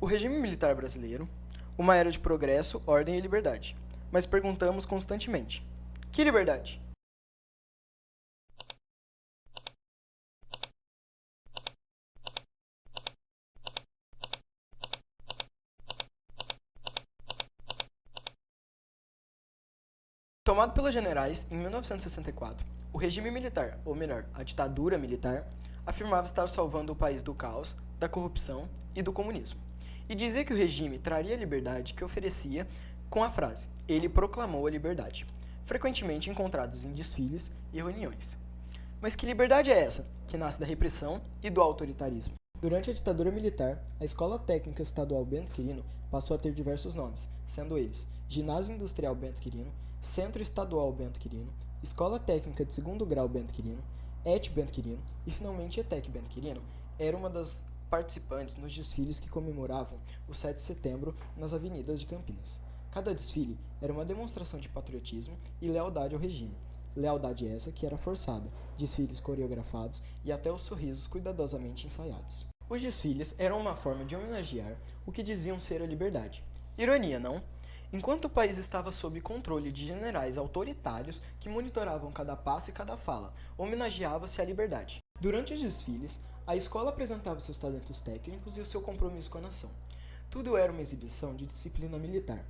O regime militar brasileiro, uma era de progresso, ordem e liberdade. Mas perguntamos constantemente: que liberdade? Tomado pelos generais em 1964, o regime militar, ou melhor, a ditadura militar, afirmava estar salvando o país do caos, da corrupção e do comunismo. E dizia que o regime traria a liberdade que oferecia com a frase: ele proclamou a liberdade, frequentemente encontrados em desfiles e reuniões. Mas que liberdade é essa, que nasce da repressão e do autoritarismo? Durante a ditadura militar, a Escola Técnica Estadual Bento Quirino passou a ter diversos nomes, sendo eles Ginásio Industrial Bento Quirino, Centro Estadual Bento Quirino, Escola Técnica de Segundo Grau Bento Quirino, ET Bento Quirino e finalmente ETEC Bento Quirino. Era uma das participantes nos desfiles que comemoravam o 7 de setembro nas avenidas de Campinas. Cada desfile era uma demonstração de patriotismo e lealdade ao regime. Lealdade essa que era forçada, desfiles coreografados e até os sorrisos cuidadosamente ensaiados. Os desfiles eram uma forma de homenagear o que diziam ser a liberdade. Ironia, não? Enquanto o país estava sob controle de generais autoritários que monitoravam cada passo e cada fala, homenageava-se a liberdade. Durante os desfiles, a escola apresentava seus talentos técnicos e o seu compromisso com a nação. Tudo era uma exibição de disciplina militar.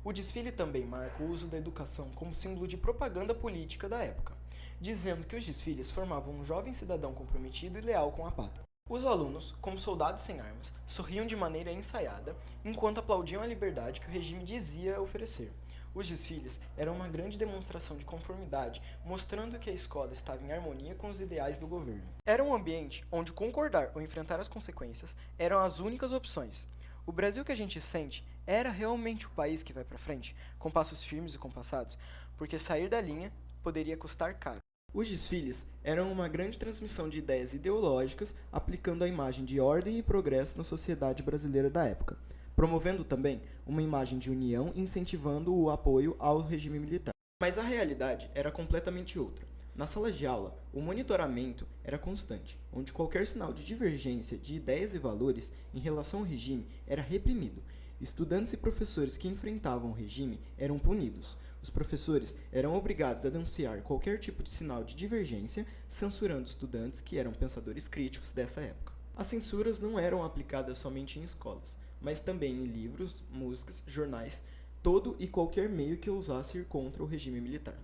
O desfile também marca o uso da educação como símbolo de propaganda política da época, dizendo que os desfiles formavam um jovem cidadão comprometido e leal com a pátria. Os alunos, como soldados sem armas, sorriam de maneira ensaiada, enquanto aplaudiam a liberdade que o regime dizia oferecer. Os desfiles eram uma grande demonstração de conformidade, mostrando que a escola estava em harmonia com os ideais do governo. Era um ambiente onde concordar ou enfrentar as consequências eram as únicas opções. O Brasil que a gente sente era realmente o país que vai para frente, com passos firmes e compassados, porque sair da linha poderia custar caro. Os desfiles eram uma grande transmissão de ideias ideológicas, aplicando a imagem de ordem e progresso na sociedade brasileira da época, promovendo também uma imagem de união e incentivando o apoio ao regime militar. Mas a realidade era completamente outra. Na sala de aula, o monitoramento era constante, onde qualquer sinal de divergência de ideias e valores em relação ao regime era reprimido. Estudantes e professores que enfrentavam o regime eram punidos. Os professores eram obrigados a denunciar qualquer tipo de sinal de divergência, censurando estudantes que eram pensadores críticos dessa época. As censuras não eram aplicadas somente em escolas, mas também em livros, músicas, jornais, todo e qualquer meio que ousasse ir contra o regime militar.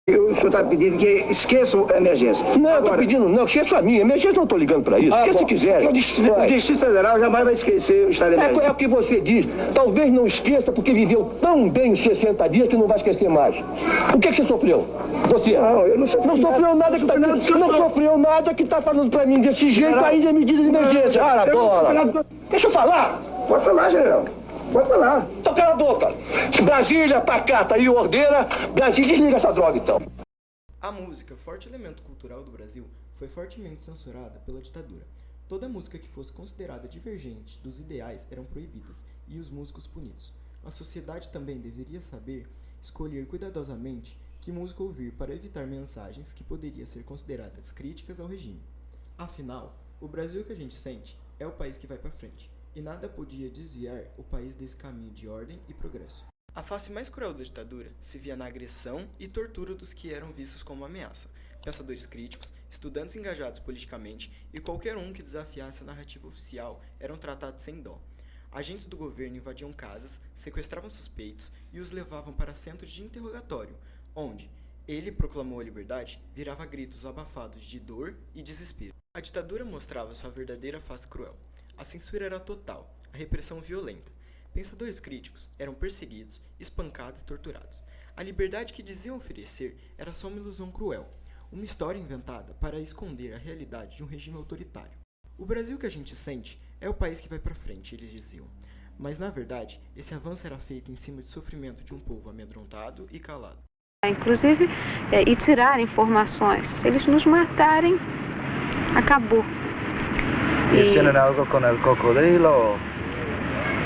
O senhor está pedindo que esqueça a emergência. Não, eu estou pedindo não, esqueça a minha. Emergência não estou ligando para isso. Esqueça se quiser. O Distrito Federal jamais vai esquecer o estado de emergência. É o que você diz. Talvez não esqueça porque viveu tão bem os 60 dias que não vai esquecer mais. O que você sofreu? Você? Não, eu não sofreu nada. Não sofreu nada que está falando para mim desse jeito aí de medida de emergência. Cara, bola. Deixa eu falar. Pode falar, general. Pode falar. Então cala a boca. Brasília, pacata e ordeira. Brasília, desliga essa droga então. A música, forte elemento cultural do Brasil, foi fortemente censurada pela ditadura. Toda música que fosse considerada divergente dos ideais eram proibidas e os músicos punidos. A sociedade também deveria saber escolher cuidadosamente que música ouvir para evitar mensagens que poderiam ser consideradas críticas ao regime. Afinal, o Brasil que a gente sente é o país que vai para frente, e nada podia desviar o país desse caminho de ordem e progresso. A face mais cruel da ditadura se via na agressão e tortura dos que eram vistos como ameaça, pensadores críticos, estudantes engajados politicamente e qualquer um que desafiasse a narrativa oficial eram tratados sem dó. Agentes do governo invadiam casas, sequestravam suspeitos e os levavam para centros de interrogatório, onde ele proclamou a liberdade virava gritos abafados de dor e desespero. A ditadura mostrava sua verdadeira face cruel. A censura era total, a repressão violenta. Pensadores críticos eram perseguidos, espancados e torturados. A liberdade que diziam oferecer era só uma ilusão cruel, uma história inventada para esconder a realidade de um regime autoritário. O Brasil que a gente sente é o país que vai para frente, eles diziam. Mas, na verdade, esse avanço era feito em cima de sofrimento de um povo amedrontado e calado. Inclusive, e tirar informações. Se eles nos matarem, acabou. ¿Tienen algo con el cocodrilo?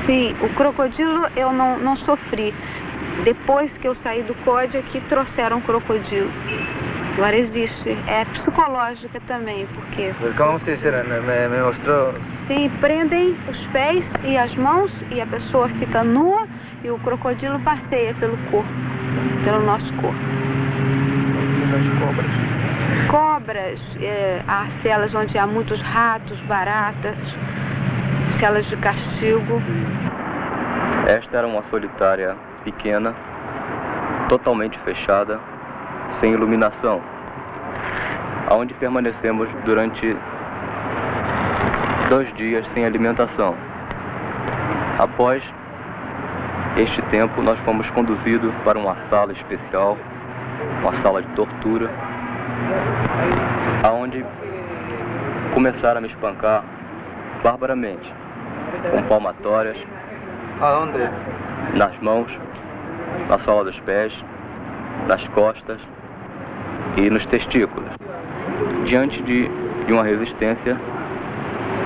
Sim, o crocodilo eu não sofri. Depois que eu saí do COD é que trouxeram crocodilo. Agora existe, é psicológica também, porque ¿Cómo se dice? Me mostró. se prendem os pés e as mãos e a pessoa fica nua e o crocodilo passeia pelo corpo, pelo nosso corpo. Cobras, há celas onde há muitos ratos, baratas, celas de castigo. Esta era uma solitária pequena, totalmente fechada, sem iluminação, aonde permanecemos durante 2 dias sem alimentação. Após este tempo, nós fomos conduzidos para uma sala especial, uma sala de tortura, aonde começaram a me espancar barbaramente, com palmatórias, ¿A dónde? nas mãos, na sola dos pés, nas costas e nos testículos. Diante de uma resistência,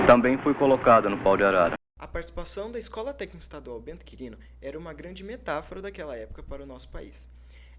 também fui colocado no pau de arara. A participação da Escola Técnica Estadual Bento Quirino era uma grande metáfora daquela época para o nosso país.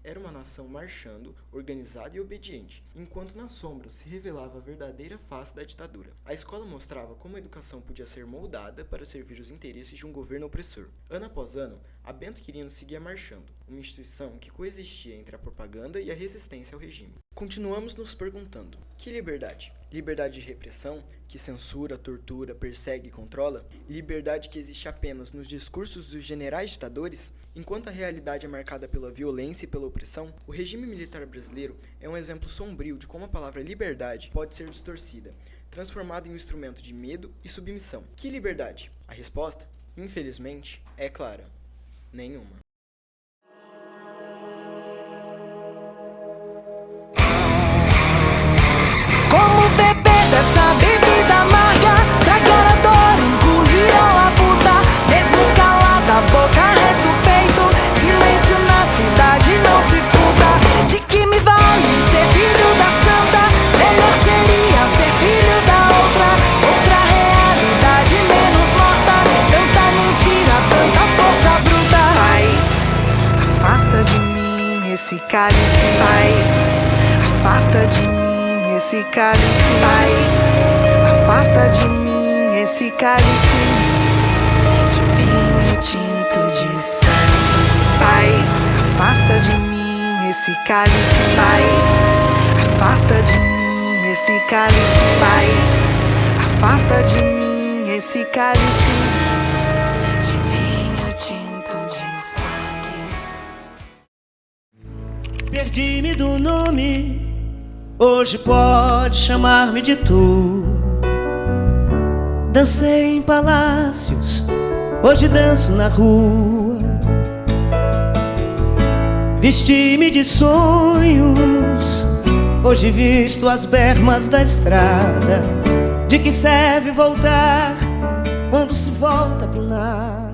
Era uma nação marchando, organizada e obediente, enquanto nas sombras se revelava a verdadeira face da ditadura. A escola mostrava como a educação podia ser moldada para servir os interesses de um governo opressor. Ano após ano, a Bento Quirino seguia marchando, uma instituição que coexistia entre a propaganda e a resistência ao regime. Continuamos nos perguntando: que liberdade? Liberdade de repressão, que censura, tortura, persegue e controla? Liberdade que existe apenas nos discursos dos generais ditadores? Enquanto a realidade é marcada pela violência e pela opressão, o regime militar brasileiro é um exemplo sombrio de como a palavra liberdade pode ser distorcida, transformada em um instrumento de medo e submissão. Que liberdade? A resposta, infelizmente, é clara: nenhuma. Como beber dessa bebida amarga, tragar a dor, engolir ou apontar, mesmo calada a boca, resta o peito, silêncio na cidade não se escuta. De que me vale ser filho da santa? Melhor seria ser filho da outra realidade menos morta. Tanta mentira, tanta força bruta. Pai, afasta de mim esse cálice. Pai, afasta de mim esse cálice. Pai, afasta de mim esse cálice de vinho tinto de sangue. Pai, afasta de mim esse cálice. Pai, afasta de mim esse cálice. Pai, afasta de mim esse cálice de vinho tinto de sangue. Perdi-me do nome, hoje pode chamar-me de tu. Dancei em palácios, hoje danço na rua. Vesti-me de sonhos, hoje visto as bermas da estrada. De que serve voltar quando se volta pro nada?